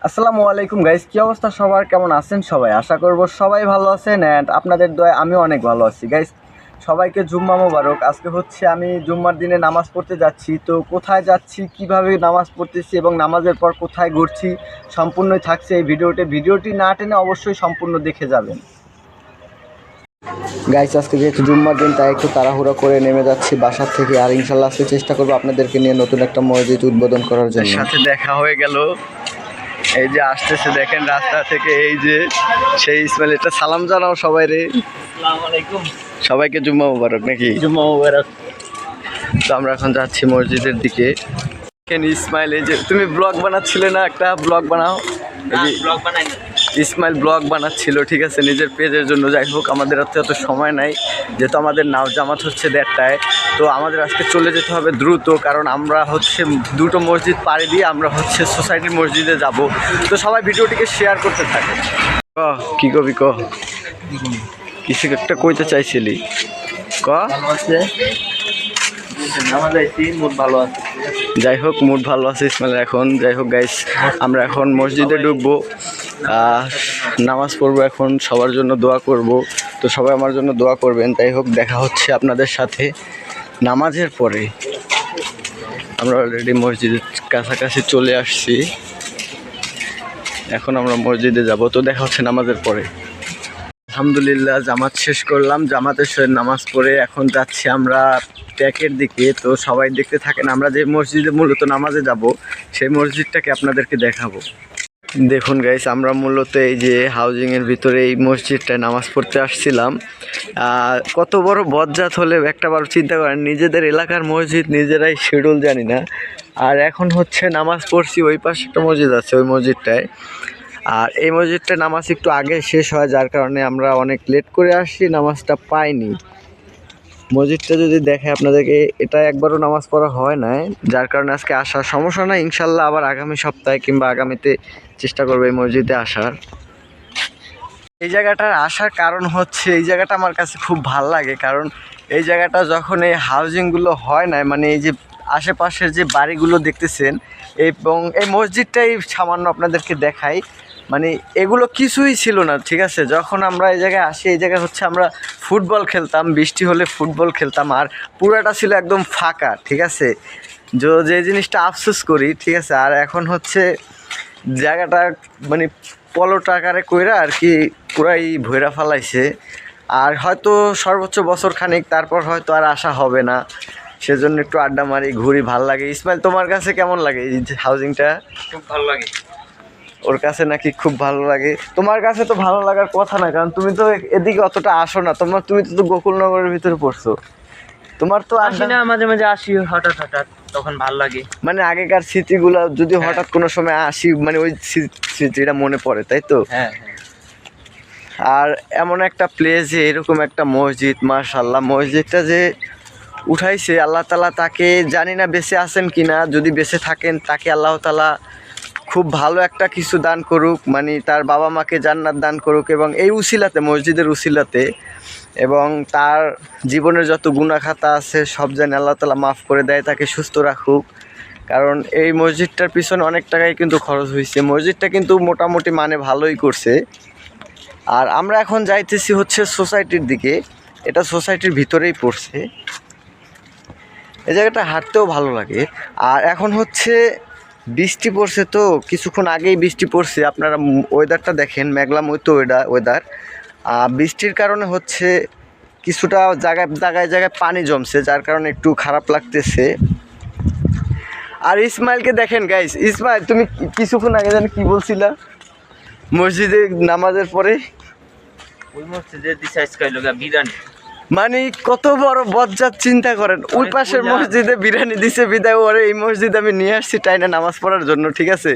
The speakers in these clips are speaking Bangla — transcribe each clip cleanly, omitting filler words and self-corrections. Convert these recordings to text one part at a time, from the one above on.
আসসালামু আলাইকুম গাইস, কি অবস্থা সবার? কেমন আছেন সবাই? আশা করব সবাই ভালো আছেন অ্যান্ড আপনাদের দোয়ায় আমিও অনেক ভালো আছি গাইস। সবাইকে জুম্মা মোবারক। আজকে হচ্ছে আমি জুম্মার দিনে নামাজ পড়তে যাচ্ছি। তো কোথায় যাচ্ছি, কিভাবে নামাজ পড়তেছি এবং নামাজের পর কোথায় ঘুরছি সম্পূর্ণই থাকছে এই ভিডিওটি না টেনে অবশ্যই সম্পূর্ণ দেখে যাবেন গাইস। আজকে যেহেতু জুম্মার দিন তাই একটু তাড়াহুড়ো করে নেমে যাচ্ছি বাসার থেকে, আর ইনশাল্লাহ আজকে চেষ্টা করবো আপনাদেরকে নিয়ে নতুন একটা মসজিদ উদ্বোধন করার জন্য। সাথে দেখা হয়ে গেল, এই যে আসতেছে দেখেন রাস্তা থেকে, এই যে সেই ইসমাইল। এটা সালাম জানাও সবাই রে। আসসালামু আলাইকুম, সবাইকে জুম্মা মুবারক নাকি? জুম্মা মুবারক। তো আমরা এখন যাচ্ছি মসজিদের দিকে। ইসমাইল, এই যে তুমি ব্লগ বানাচ্ছিলে না, একটা ব্লগ বানাও। ব্লগ বানাই না, ইসমাইল ব্লগ বানাচ্ছিল, ঠিক আছে, নিজের পেজের জন্য। যাই হোক, আমাদের হাতে অত সময় নাই, যেহেতু আমাদের নাও জামাত হচ্ছে 1:30টায়। তো আমাদের আজকে চলে যেতে হবে দ্রুত, কারণ আমরা হচ্ছে দুটো মসজিদ পাড়ি দিয়ে আমরা হচ্ছে সোসাইটির মসজিদে যাব। তো সবাই ভিডিওটিকে শেয়ার করতে থাকে। কি কবি ক, কিছু একটা কইতে চাইছিলি ক? ভালো আছে, নামাজ আইছি, মুড ভালো আছে। যাই হোক, মুড ভালো আছে ইসমাইলের এখন। যাই হোক গাইস, আমরা এখন মসজিদে ঢুকবো, নামাজ পড়বো এখন। সবার জন্য দোয়া করব, তো সবাই আমার জন্য দোয়া করবেন। যাই হোক, দেখা হচ্ছে আপনাদের সাথে নামাজের পরে। আমরা অলরেডি মসজিদের কাছাকাছি চলে আসছি, এখন আমরা মসজিদে যাব। তো দেখা হচ্ছে নামাজের পরে। আলহামদুলিল্লাহ জামাত শেষ করলাম, জামাতের সঙ্গে নামাজ পড়ে এখন যাচ্ছি আমরা ট্যাকের দিকে। তো সবাই দেখতে থাকেন, আমরা যে মসজিদে মূলত নামাজে যাব সেই মসজিদটাকে আপনাদেরকে দেখাবো। দেখুন গাইস, আমরা মূলত এই যে হাউজিংয়ের ভিতরে এই মসজিদটায় নামাজ পড়তে আসছিলাম। কত বড় বজ্জাত হলে একটা বার চিন্তা করেন, নিজেদের এলাকার মসজিদ নিজেরাই শিডিউল জানি না। আর এখন হচ্ছে নামাজ পড়ছি, ওই পাশে একটা মসজিদ আছে, ওই মসজিদটায়। আর এই মসজিদটা নামাজ একটু আগে শেষ হয়, যার কারণে আমরা অনেক লেট করে আসছি, নামাজটা পাইনি। মসজিদটা যদি দেখে আপনাদেরকে, এটা একবারও নামাজ পড়া হয় না, যার কারণে আজকে আসার সমস্যা নাই। ইনশাল্লাহ আবার আগামী সপ্তাহে কিংবা আগামীতে চেষ্টা করবো এই মসজিদে আসার। এই জায়গাটার আসার কারণ হচ্ছে, এই জায়গাটা আমার কাছে খুব ভাল লাগে, কারণ এই জায়গাটা যখন এই হাউজিংগুলো হয় না, মানে এই যে আশেপাশের যে বাড়িগুলো দেখতেছেন, এবং এই মসজিদটাই সামান্য আপনাদেরকে দেখাই, মানে এগুলো কিছুই ছিল না, ঠিক আছে। যখন আমরা এই জায়গায় আসি, এই জায়গায় হচ্ছে আমরা ফুটবল খেলতাম, বৃষ্টি হলে ফুটবল খেলতাম, আর পুরাটা ছিল একদম ফাঁকা, ঠিক আছে। যে জিনিসটা আফসোস করি, ঠিক আছে। আর এখন হচ্ছে জায়গাটা মানে পলট আকারে কইরা আর কি পুরাই ভৈরা ফালাইছে। আর হয়তো সর্বোচ্চ বছর খানিক, তারপর হয়তো আর আসা হবে না। সেজন্য একটু আড্ডা মারি, ঘুরি, ভাল লাগে। ইসমাইল, তোমার কাছে কেমন লাগে এই হাউজিংটা? খুব ভালো লাগে। ওর কাছে নাকি খুব ভালো লাগে। তোমার কাছে তো ভালো লাগার কথা না, কারণ তুমি তো এদিকে অতটা আসো না। তুমি তো গোকুলনগরের ভিতরে পড়ছো, তোমার তো আসি না, মাঝে মাঝে আসি হঠাৎ হঠাৎ, তখন ভালো লাগে। মানে আগেকার স্মৃতিগুলো যদি হঠাৎ কোনো সময় আসি, মানে ওই স্মৃতিটা মনে পড়ে, তাই তো? হ্যাঁ। আর এমন একটা প্লেস যে এরকম একটা মসজিদ, মাশাআল্লাহ, মসজিদটা যে উঠাইছে আল্লাহ তাআলা, তাকে জানি না বেঁচে আছেন কিনা, যদি বেঁচে থাকেন তাকে আল্লাহ তাআলা খুব ভালো একটা কিছু দান করুক, মানে তার বাবা মাকে জান্নাত দান করুক, এবং এই উসিলাতে, মসজিদের উসিলাতে, এবং তার জীবনের যত গুনাহ খাতা আছে সব জানি আল্লাহ তাআলা মাফ করে দেয়, তাকে সুস্থ রাখুক। কারণ এই মসজিদটার পিছনে অনেক টাকাই কিন্তু খরচ হয়েছে, মসজিদটা কিন্তু মোটামুটি মানে ভালোই করছে। আর আমরা এখন যাইতেছি হচ্ছে সোসাইটির দিকে, এটা সোসাইটির ভিতরেই পড়ছে। এই জায়গাটা হাঁটতেও ভালো লাগে। আর এখন হচ্ছে বৃষ্টি পড়ছে, তো কিছুক্ষণ আগেই বৃষ্টি পড়ছে, আপনারা ওয়েদারটা দেখেন, মেঘলা মতো ওয়েদার। বৃষ্টির কারণে হচ্ছে কিছুটা জায়গায় পানি জমছে, যার কারণে একটু খারাপ লাগতেছে। আর ইসমাইলকে দেখেন গাইস, ইসমাইল তুমি কিছুক্ষণ আগে জানি কি বলছিলা মসজিদে নামাজের পরে? ওই মসজিদে দিছে আজকে লগা বিরিয়ানি। মানে কত বড় বজ্জাত, চিন্তা করেন। ওই পাশের মসজিদে বিরিয়ানি দিছে, বিদায় ওরে এই মসজিদে আমি নিয়ে আসছি টাইনা নামাজ পড়ার জন্য, ঠিক আছে।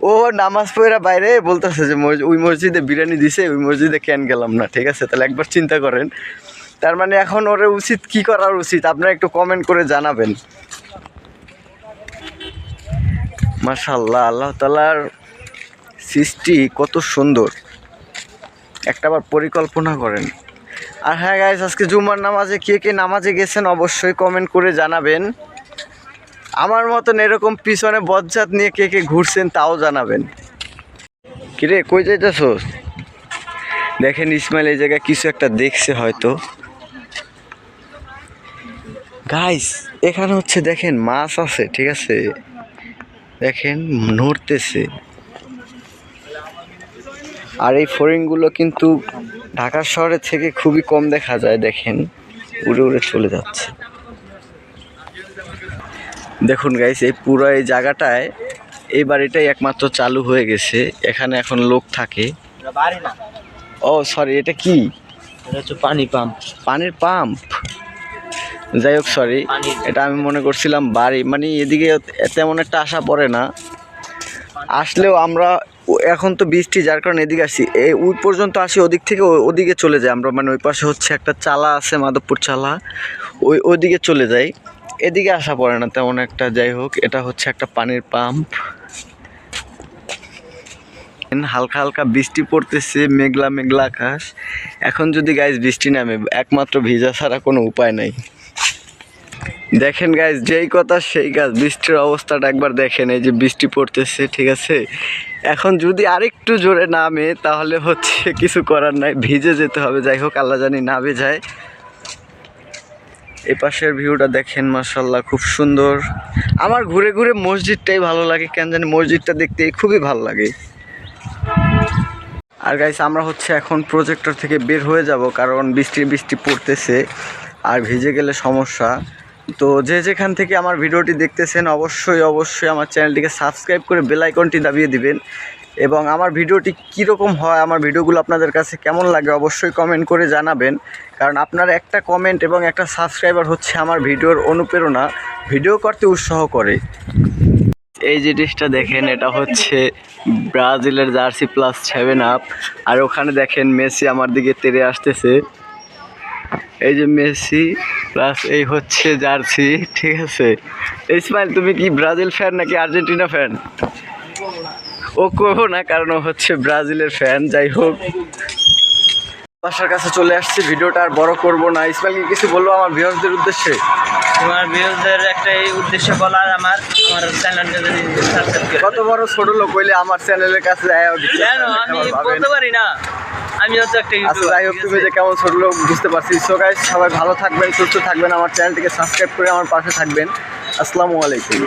ও নামাজ পড়া বাইরে বলতেছে যে ওই মসজিদে বিরিয়ানি দিছে, ওই মসজিদে কেন গেলাম না, ঠিক আছে। তাহলে একবার চিন্তা করেন, তার মানে এখন ওরে উচিত কি করার উচিত, আপনারা একটু কমেন্ট করে জানাবেন। মাশাআল্লাহ, আল্লাহ তাআলার সৃষ্টি কত সুন্দর, একটাবার পরিকল্পনা করেন। আর হ্যাঁ গাইস, আজকে জুমার নামাজে কে নামাজে গেছেন অবশ্যই কমেন্ট করে জানাবেন। আমার মতন এরকম পিছনে বজ্জাত নিয়ে কে ঘুরছেন তাও জানাবেন। কিরে কই যাইতেছস? দেখেন ইসমাইল এই জায়গায় কিছু একটা দেখছে হয়তো। গাইস এখানে হচ্ছে দেখেন মাছ আছে, ঠিক আছে, দেখেন নড়তেছে। আর এই ফড়িংগুলো কিন্তু ঢাকা শহরের থেকে খুবই কম দেখা যায়, দেখেন উড়ে উড়ে চলে যাচ্ছে। দেখুন গাইস এই পুরো এই জায়গাটায় এই বাড়িটাই একমাত্র চালু হয়ে গেছে, এখানে এখন লোক থাকে। বাড়ি না, ও সরি, এটা কি? এটা হচ্ছে পানি পাম্প। পানির পাম্প? যাই হোক সরি, এটা আমি মনে করছিলাম বাড়ি, মানে এদিকে তেমন একটা আশা পড়ে না। আসলেও আমরা এখন তো বৃষ্টি, যার কারণে এদিকে আসি, এই ওই পর্যন্ত আসি, ওদিক থেকে ওদিকে চলে যাই আমরা, মানে ওই পাশে হচ্ছে একটা চালা আছে, মাধবপুর চালা, ওইদিকে চলে যাই, এদিকে আসা পড়ে না তেমন একটা। যাই হোক এটা হচ্ছে একটা পানির পাম্প। হালকা হালকা বৃষ্টি পড়তেছে, মেঘলা মেঘলা আকাশ। এখন যদি গাইজ বৃষ্টি নামে, একমাত্র ভিজা ছাড়া কোনো উপায় নাই। দেখেন গাইজ যেই কথা সেই কাজ, বৃষ্টির অবস্থাটা একবার দেখেন। এই যে বৃষ্টি পড়তেছে, ঠিক আছে, এখন যদি আরেকটু জোরে নামে তাহলে হচ্ছে কিছু করার নাই, ভিজে যেতে হবে। যাই হোক আল্লাহ জানি না ভেজায়। এই পাশের ভিউটা দেখেন, মাশাআল্লাহ খুব সুন্দর। আমার ঘুরে ঘুরে মসজিদটাই ভালো লাগে, কেন জানি মসজিদটা দেখতে খুবই ভালো লাগে। আর গাইস আমরা হচ্ছে এখন প্রজেক্টর থেকে বের হয়ে যাব, কারণ বৃষ্টি পড়তেছে আর ভিজে গেলে সমস্যা। তো যে যেখান থেকে আমার ভিডিওটি দেখতেছেন অবশ্যই আমার চ্যানেলটিকে সাবস্ক্রাইব করে বেল আইকনটি দাবিয়ে দিবেন। এবং আমার ভিডিওটি কীরকম হয়, আমার ভিডিওগুলো আপনাদের কাছে কেমন লাগে অবশ্যই কমেন্ট করে জানাবেন, কারণ আপনার একটা কমেন্ট এবং একটা সাবস্ক্রাইবার হচ্ছে আমার ভিডিওর অনুপ্রেরণা, ভিডিও করতে উৎসাহ করে। এই জিনিসটা দেখেন, এটা হচ্ছে ব্রাজিলের জার্সি প্লাস 7 আপ। আর ওখানে দেখেন মেসি আমার দিকে তেড়ে আসতেছে, এই যে মেসি প্লাস এই হচ্ছে জার্সি, ঠিক আছে। ইসমাইল তুমি কি ব্রাজিল ফ্যান নাকি আর্জেন্টিনা ফ্যান? ও করবো না, কারণ ও হচ্ছে ব্রাজিলের ফ্যান। যাই হোক বাসার কাছে চলে আসছি, ভিডিওটা আর বড় করবো না। ইসমাইল কি কিছু বলবো আমার ভিউয়ারদের উদ্দেশ্যে? তোমার ভিউজদের একটাই উদ্দেশ্য বলার, আমার চ্যানেলটা যদি সাবস্ক্রাইব করে। কত বড় ছোট লোক হইলে আমার চ্যানেলের কাছে কেন আমি বলতে পারি না, আমিও তো একটা ইউটিউবার। যাই হোক তুমি যে কেমন ছোট লোক বুঝতে পারছি। সো গাইস সবাই ভালো থাকবেন, সুস্থ থাকবেন, আমার চ্যানেলটিকে সাবস্ক্রাইব করে আমার পাশে থাকবেন। আসসালামু আলাইকুম।